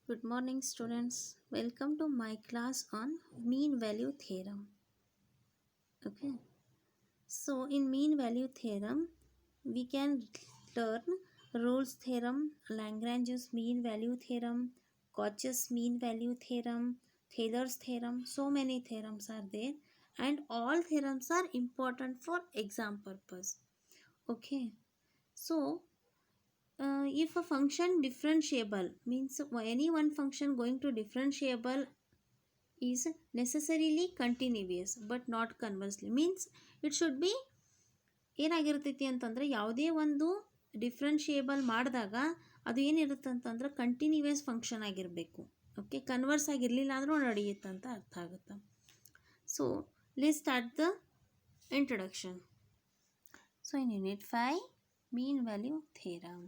Good morning, students. Welcome to my class on mean value theorem. Okay, so in mean value theorem, we can learn Rolle's theorem, Lagrange's mean value theorem, Cauchy's mean value theorem, Taylor's theorem. So many theorems are there, and all theorems are important for exam purpose. Okay, so if a function differentiable means any one function going to differentiable is necessarily continuous but not conversely means it should be ಏನಾಗಿರ್ತೈತಿ ಅಂತಂದರೆ ಯಾವುದೇ ಒಂದು ಡಿಫ್ರೆನ್ಷಿಯೇಬಲ್ ಮಾಡಿದಾಗ ಅದು ಏನಿರುತ್ತೆ ಅಂತಂದ್ರೆ continuous function ಆಗಿರಬೇಕು. Okay, converse ಆಗಿರಲಿಲ್ಲ ಅಂದರೂ ನಡೆಯುತ್ತೆ ಅಂತ ಅರ್ಥ ಆಗುತ್ತೆ. So let's start the introduction. So in unit 5 mean value theorem,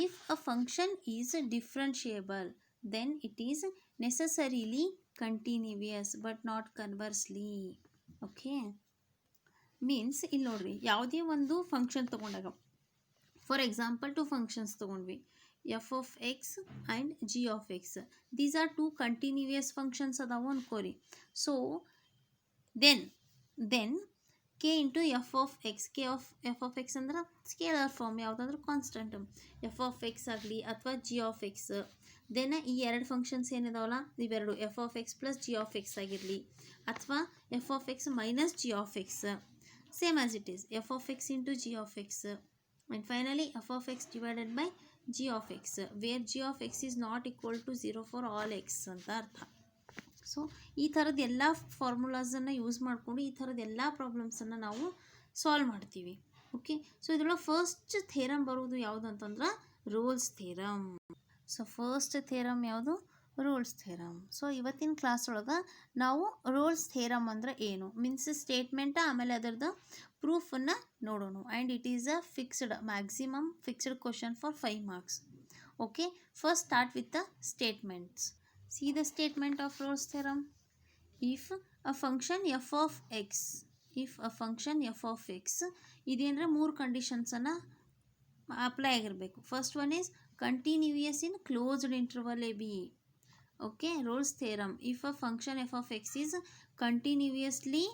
if a function is differentiable then it is necessarily continuous but not conversely. Okay, means ಇಲ್ಲಿ ನೋಡ್ರಿ, ಯಾವುದೇ ಒಂದು ಫಂಕ್ಷನ್ ತೊಗೊಂಡಾಗ ಫಾರ್ ಎಕ್ಸಾಂಪಲ್ ಟು ಫಂಕ್ಷನ್ಸ್ ತೊಗೊಂಡ್ವಿ, f of X and g of x. These are two continuous functions ಅದಾವು ಅನ್ಕೋರಿ. So then k into f of x, f of x ಅಂದ್ರೆ scalar form, ಯಾವುದಾದ್ರೂ ಕಾನ್ಸ್ಟೆಂಟ್ ಎಫ್ ಆಫ್ ಎಕ್ಸ್ ಆಗಲಿ ಅಥವಾ G of X. Then ಈ ಎರಡು functions ಏನಿದಾವಲ್ಲ ಇವೆರಡು F of X plus G of X ಆಗಿರಲಿ ಅಥವಾ F of X minus G of X, same as it is F of X into G of X and finally F of X divided by G of X, where G of X is not equal to 0 for all X ಅಂತ ಅರ್ಥ. So ಈ ಥರದ ಎಲ್ಲ ಫಾರ್ಮುಲಾಸನ್ನು use ಮಾಡಿಕೊಂಡು ಈ ಥರದ ಎಲ್ಲ ಪ್ರಾಬ್ಲಮ್ಸನ್ನು ನಾವು ಸಾಲ್ವ್ ಮಾಡ್ತೀವಿ. ಓಕೆ, ಸೊ ಇದರೊಳಗೆ ಫಸ್ಟ್ ಥೇರಮ್ ಬರೋದು ಯಾವುದು ಅಂತಂದ್ರೆ Rolle's theorem. So first theorem ಯಾವುದು? Rolle's theorem. ಸೊ ಇವತ್ತಿನ ಕ್ಲಾಸ್ ಒಳಗೆ ನಾವು ರೋಲ್ಸ್ ಥೇರಮ್ ಅಂದರೆ ಏನು ಮೀನ್ಸ್ ಸ್ಟೇಟ್ಮೆಂಟ ಆಮೇಲೆ ಅದರದ್ದು ಪ್ರೂಫನ್ನು ನೋಡೋಣ. And it is a fixed maximum fixed question for 5 marks. Okay, first start with the statements. See the statement of Rolle's theorem. If a function f of x ಇದೇನಂದ್ರೆ 3 ಕಂಡೀಷನ್ಸನ್ನು apply ಆಗಿರಬೇಕು. First one is continuous in closed interval A b. Okay, Rolle's theorem, if a function f of X is continuously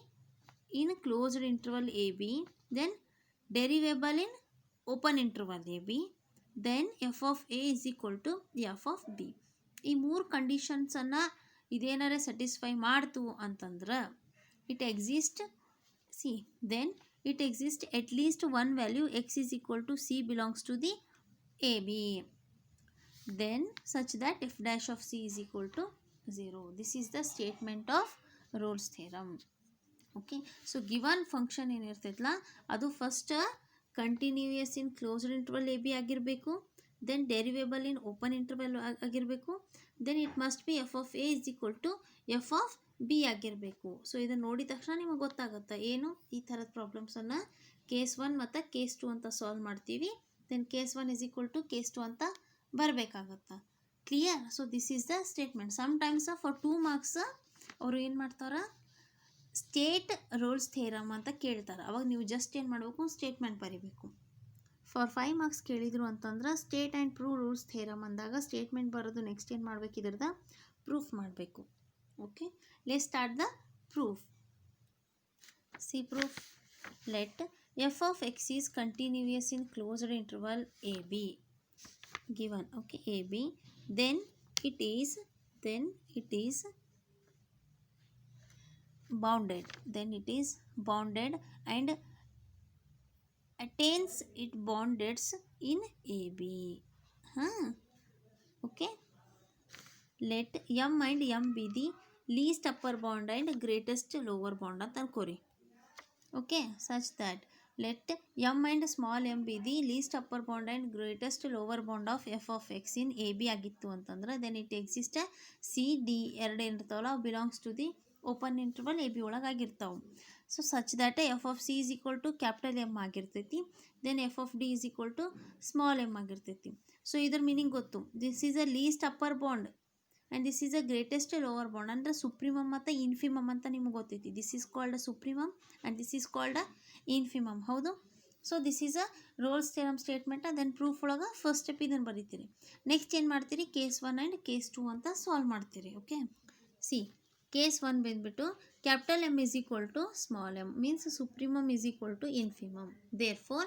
in closed interval A B, then derivable in open interval A B, then F of a is equal to F of b. ಈ 3 ಕಂಡೀಷನ್ಸನ್ನು ಇದೇನಾರೇ satisfy ಮಾಡ್ತು ಅಂತಂದ್ರೆ it exist at least one value x is equal to c belongs to the a B, then such that f dash of C is equal to 0. This is the statement of Rolle's theorem. Okay, so given function ಏನಿರ್ತೈತಲ್ಲ ಅದು first continuous in closed interval A b ಆಗಿರಬೇಕು, then derivable in open interval ಆಗಿರಬೇಕು, then it must be f of a is equal to F of b ಆಗಿರಬೇಕು. So ಇದನ್ನು ನೋಡಿದ ತಕ್ಷಣ ನಿಮಗೆ ಗೊತ್ತಾಗುತ್ತೆ ಏನು ಈ ಥರದ ಪ್ರಾಬ್ಲಮ್ಸನ್ನು ಕೇಸ್ 1 ಮತ್ತು ಕೇಸ್ 2 ಅಂತ ಸಾಲ್ವ್ ಮಾಡ್ತೀವಿ. Then case 1 is equal to case 2 ಅಂತ ಬರಬೇಕಾಗತ್ತೆ. Clear? So this is the statement. Sometimes for 2 marks ಅವರು ಏನು ಮಾಡ್ತಾರೆ, ಸ್ಟೇಟ್ ರೋಲ್ಸ್ ಥಿಯರಮ್ ಅಂತ ಕೇಳ್ತಾರೆ. ಅವಾಗ ನೀವು ಜಸ್ಟ್ ಏನು ಮಾಡಬೇಕು, ಸ್ಟೇಟ್ಮೆಂಟ್ ಬರೀಬೇಕು. ಫಾರ್ 5 marks ಕೇಳಿದರು ಅಂತಂದ್ರೆ state and prove Rolle's theorem ಅಂದಾಗ ಸ್ಟೇಟ್ಮೆಂಟ್ ಬರೋದು, ನೆಕ್ಸ್ಟ್ ಏನು ಮಾಡಬೇಕು, ಇದ್ರದ್ದು ಪ್ರೂಫ್ ಮಾಡಬೇಕು. Okay, let start the proof. See proof. Let F of X is continuous in closed interval A B given. Okay, A B, then it is bounded and attains its boundaries in AB. Okay, let m and m be the least upper bound and greatest lower bound ಅಂತ ಅನ್ಕೋರಿ. Okay, such that let m and small m be the least upper bound and greatest lower bound of f of x in a b ಆಗಿತ್ತು ಅಂತಂದ್ರೆ then it exists c d ಎರಡು ಏನಿರ್ತಾವಲ್ಲ belongs to the open interval A b ಒಳಗಾಗಿರ್ತಾವೆ. So such that f of C is equal to capital M ಆಗಿರ್ತೈತಿ, then F of d is equal to small m ಆಗಿರ್ತೈತಿ. So ಇದ್ರ meaning ಗೊತ್ತು, this is a least upper bound and this is a greatest lower bound. ಅಂದರೆ supremum ಮತ್ತು infimum ಅಂತ ನಿಮ್ಗೆ ಗೊತ್ತೈತಿ. This is called a supremum and this is called a ಇನ್ಫಿಮಮ್. ಹೌದು? So this is a Rolle's theorem statement. Then proof ಒಳಗೆ first step ಇದನ್ನು ಬರೀತೀರಿ. Next ಏನು ಮಾಡ್ತೀರಿ, ಕೇಸ್ 1 ಆ್ಯಂಡ್ ಕೇಸ್ 2 ಅಂತ ಸಾಲ್ವ್ ಮಾಡ್ತೀರಿ. ಓಕೆ, ಸಿ ಕೇಸ್ 1 ಬಂದುಬಿಟ್ಟು capital M is equal to small m means supremum is equal to infimum. Therefore,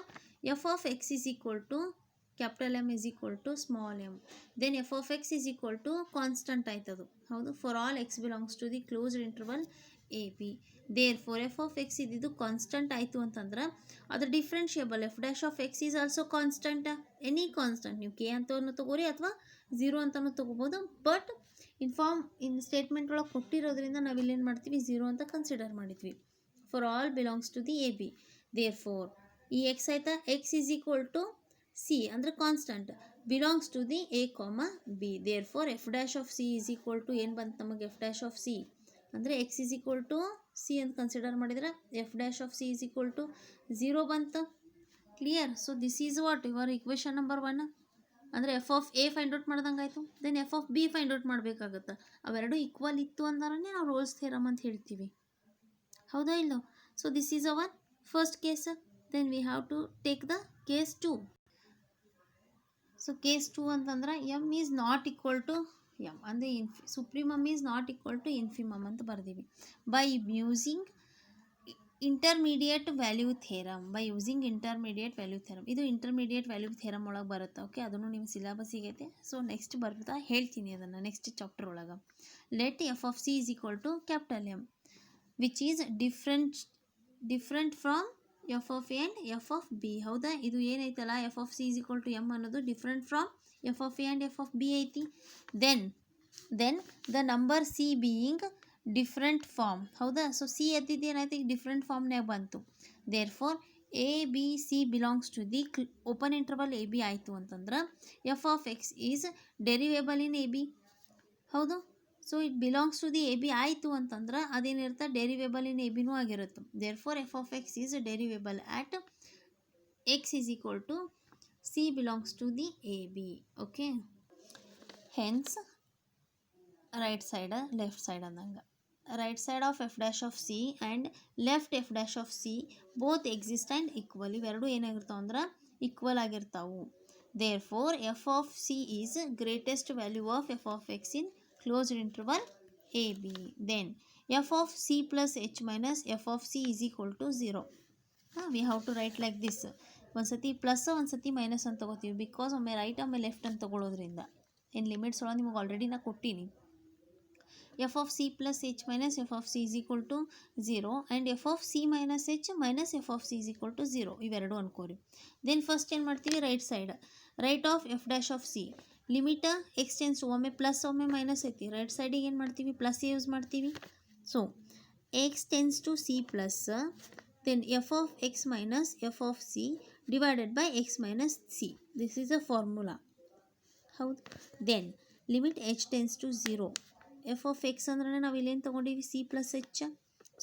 f of x is equal to capital M is equal to small m. Then f of x is equal to constant ಆಯ್ತದು ಹೌದು, for all x belongs to the closed interval a b. Therefore, f of x ಇದ್ದಿದ್ದು constant ಆಯಿತು ಅಂತಂದ್ರೆ ಅದು differentiable. f dash of x is also constant. Any constant ನೀವು k ಅಂತನೂ ತಗೋರಿ ಅಥವಾ 0 ಅಂತಲೂ ತೊಗೋಬೋದು. ಬಟ್ ಇನ್ ಸ್ಟೇಟ್ಮೆಂಟ್ ಒಳಗೆ ಕೊಟ್ಟಿರೋದ್ರಿಂದ ನಾವು ಇಲ್ಲೇನು ಮಾಡ್ತೀವಿ, 0 ಅಂತ ಕನ್ಸಿಡರ್ ಮಾಡಿದ್ವಿ. For all belongs to the a b. Therefore ಈ ಎಕ್ಸ್ ಆಯ್ತಾ, x is equal to c ಅಂದರೆ constant, belongs to the a comma b. Therefore f dash of C is equal to ಏನು ಬಂತು ನಮಗೆ, F dash of c ಅಂದರೆ x is equal to c ಅಂತ consider ಮಾಡಿದರೆ f dash of C is equal to 0 ಬಂತು. Clear? So this is what your equation number 1. ಅಂದರೆ F of A find out ಮಾಡ್ದಂಗೆ ಆಯಿತು. Then F of B find out ಮಾಡಬೇಕಾಗತ್ತೆ. ಅವೆರಡು equal ಇತ್ತು ಅಂದ್ರೆ ನಾವು ರೋಲ್ಸ್ ಥಿಯರಮ್ ಅಂತ ಹೇಳ್ತೀವಿ. ಹೌದಾ ಇಲ್ಲೋ? So this is our first case. Then we have to take the case 2. So case 2 ಅಂತಂದ್ರೆ m is not equal to m ಅಂದರೆ supremum is not equal to infimum ಅಂತ ಬರ್ದೀವಿ. By using intermediate value theorem. ಇದು intermediate value theorem ಒಳಗೆ ಬರುತ್ತೆ. Okay, ಅದನ್ನು ನಿಮ್ಮ ಸಿಲೆಬಸ್ಸಿಗೆ ಐತೆ. ಸೊ ನೆಕ್ಸ್ಟ್ ಬರ್ತಾ ಹೇಳ್ತೀನಿ ಅದನ್ನು ನೆಕ್ಸ್ಟ್ ಚಾಪ್ಟರ್ ಒಳಗೆ. Let F of C is equal to capital M which is different from f of a and F of b. ಹೌದಾ, ಇದು ಏನೈತಲ್ಲ f of C is equal to m ಅನ್ನೋದು different from f of a and F of b ಐತಿ. Then the number c being different from. ಹೌದಾ, so c ಎದ್ದಿದ್ದು ಏನಾಯ್ತು, ಈಗ different ಫಾರ್ಮ್ನಾಗ ಬಂತು. Therefore a b c belongs to the open interval A b ಆಯಿತು ಅಂತಂದ್ರೆ f of X is derivable in a b. ಹೌದು, so it belongs to the a b ಆಯಿತು ಅಂತಂದ್ರೆ ಅದೇನಿರುತ್ತೆ, ಡೆರಿವೇಬಲ್ ಇನ್ ಎ ಬಿನೂ ಆಗಿರುತ್ತೆ. Therefore f of X is derivable at x is equal to c belongs to the a b. Okay, hence right side left side ಅಂದಂಗೆ right side of f dash of c and left f dash of C both exist and equal. ಇವೆರಡು ಏನಾಗಿರ್ತಾವೆ ಅಂದ್ರೆ equal ಆಗಿರ್ತಾವೆ. Therefore F of C is greatest value of f of x in closed interval A B. Then F of c plus h minus F of C is equal to 0. We have to write like this. ಒಂದು ಸತಿ plus ಒಂದು ಸತಿ minus ಅಂತ ತಗೋತೀವಿ, because ಒಮ್ಮೆ right ಒಮ್ಮೆ left ಅಂತ ತಗೊಳ್ಳೋದ್ರಿಂದ. ಏನು ಲಿಮಿಟ್ಸ್ ಒಳಗೆ ನಿಮಗೆ ಆಲ್ರೆಡಿ ನಾ ಕೊಟ್ಟೀನಿ. F of c plus h minus F of C is equal to 0 and F of c minus H minus F of C is equal to 0. ಇವೆರಡು ಅನ್ಕೋರಿ. ದೆನ್ ಫಸ್ಟ್ ಏನು ಮಾಡ್ತೀವಿ, right side right of f dash of c limit x tends ಒಮ್ಮೆ plus ಒಮ್ಮೆ minus ಐತಿ. Right ಸೈಡಿಗೆ ಏನು ಮಾಡ್ತೀವಿ, ಪ್ಲಸ್ ಯೂಸ್ ಮಾಡ್ತೀವಿ. So x tends to c plus then F of X minus F of c divided by x minus c. This is a formula. ಹೌದು, then limit h tends to 0. F of x ಅಂದ್ರೆ ನಾವು ಇಲ್ಲೇನು ತೊಗೊಂಡಿವಿ, c plus h.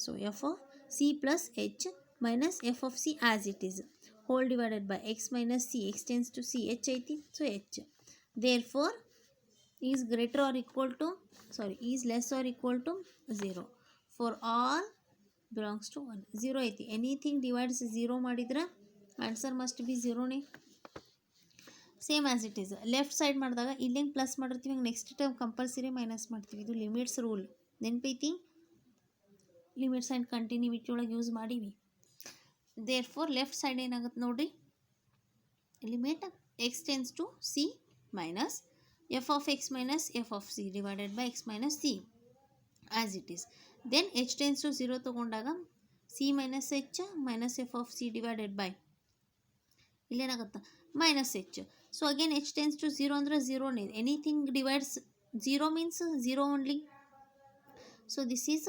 So f of c plus h minus F of c as it is whole divided by x minus c. X tends to c h ಐತಿ, so h. Therefore is greater or equal to is less or equal to 0 for all belongs to 1. 0 ಐತಿ. Anything divides 0 ಮಾಡಿದ್ರೆ answer must be 0ನೇ. Same as it is left side ಮಾಡಿದಾಗ ಇಲ್ಲೇನು plus ಮಾಡಿರ್ತೀವಿ, ಹಂಗೆ next time compulsory minus ಮಾಡ್ತೀವಿ. ಇದು limits rule ನೆನಪೈತಿ. ಲಿಮಿಟ್ಸ್ ಆ್ಯಂಡ್ ಕಂಟಿನ್ಯೂವಿಟಿ ಒಳಗೆ ಯೂಸ್ ಮಾಡೀವಿ. ದೇರ್ ಫೋರ್ ಲೆಫ್ಟ್ ಸೈಡ್ ಏನಾಗುತ್ತೆ ನೋಡಿರಿ, limit x tends to c minus F of X minus F of c divided by x minus c as it is. Then h tends to 0 ತೊಗೊಂಡಾಗ c minus H minus F of c divided by ಇಲ್ಲೇನಾಗುತ್ತೆ minus h. So again h tends to 0 ಅಂದರೆ 0ನೇ. Anything divides 0 means 0 only. So this is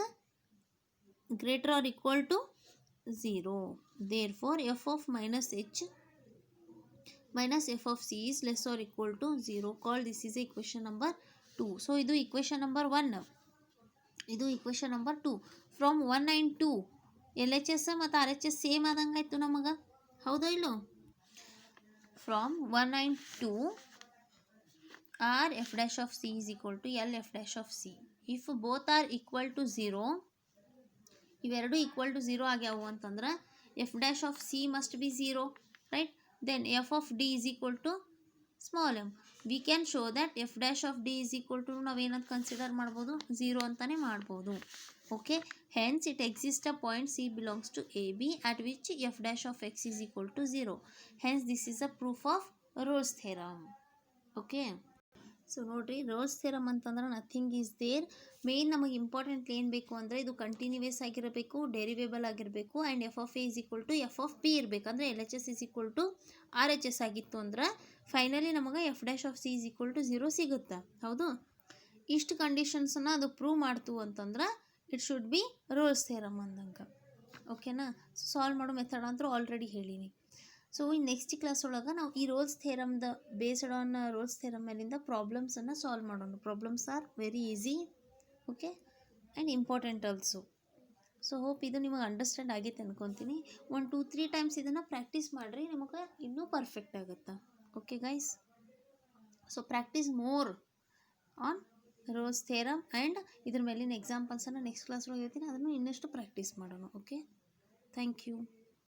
greater or equal to 0. Therefore F of minus H minus F of C is less or equal to 0. Call this is equation number 2. ಸೊ ಇದು equation number 1. ಇದು equation number 2. From 1 and 2 L H S ಮತ್ತು R H S same ಆದಂಗೆ ಆಯಿತು ನಮಗೆ. ಹೌದಾ ಇಲ್ಲೋ? From 1 and 2 R f dash of c is equal to L f dash of c. If both are equal to 0, ಇವೆರಡು equal to 0 ಆಗ್ಯಾವು ಅಂತಂದ್ರೆ f dash of c must be 0, right? Then f of d is equal to small m. We can show that f dash of d is equal to ನಾವೇನಂತ consider ಮಾಡ್ಬೋದು 0 ಅಂತಾನೆ ಮಾಡ್ಬೋದು. Okay, hence it exist a point c belongs to a b at which f dash of x is equal to 0. Hence this is a proof of Rolle's theorem. Okay, so ನೋಡಿರಿ, Rolle's theorem ಅಂತಂದ್ರೆ nothing is there. Main ನಮಗೆ important ಏನು ಬೇಕು ಅಂದರೆ ಇದು continuous ಆಗಿರಬೇಕು, derivable ಆಗಿರಬೇಕು, and F of A is equal to F of P ಇರಬೇಕು. ಅಂದರೆ L H S is equal to R H S ಆಗಿತ್ತು ಅಂದ್ರೆ ಫೈನಲಿ ನಮಗೆ F dash of C is equal to 0 ಸಿಗುತ್ತೆ. ಹೌದು, ಇಷ್ಟು ಕಂಡೀಷನ್ಸನ್ನು ಅದು ಪ್ರೂವ್ ಮಾಡ್ತು ಅಂತಂದ್ರೆ it should be Rolle's theorem ಅಂದಂಗೆ. ಓಕೆನಾ? ಸಾಲ್ವ್ ಮಾಡೋ ಮೆಥಡ್ ಅಂತೂ ಆಲ್ರೆಡಿ ಹೇಳೀನಿ. ಸೊ ಈ ನೆಕ್ಸ್ಟ್ ಕ್ಲಾಸ್ ಒಳಗೆ ನಾವು ಈ ರೋಲ್ಸ್ ಥಿಯರಮ್ದ ಬೇಸ್ಡ್ ಆನ್ ರೋಲ್ಸ್ ಥಿಯರಮ್ ಮೇಲಿಂದ ಪ್ರಾಬ್ಲಮ್ಸನ್ನು ಸಾಲ್ವ್ ಮಾಡೋಣ. Problems are very easy, okay, and important also. So hope ಇದು ನಿಮಗೆ ಅಂಡರ್ಸ್ಟ್ಯಾಂಡ್ ಆಗೈತೆ ಅನ್ಕೊತೀನಿ. 1 2 3 ಟೈಮ್ಸ್ ಇದನ್ನು ಪ್ರಾಕ್ಟೀಸ್ ಮಾಡಿರಿ, ನಿಮಗೆ ಇನ್ನೂ ಪರ್ಫೆಕ್ಟ್ ಆಗುತ್ತೆ. Okay guys, so practice more on Rolle's theorem and ಇದ್ರ ಮೇಲಿನ ಎಕ್ಸಾಂಪಲ್ಸನ್ನು ನೆಕ್ಸ್ಟ್ ಕ್ಲಾಸ್ ಒಳಗೆ ಹೇಳ್ತೀನಿ, ಅದನ್ನು ಇನ್ನಷ್ಟು ಪ್ರಾಕ್ಟೀಸ್ ಮಾಡೋಣ. Okay, thank you.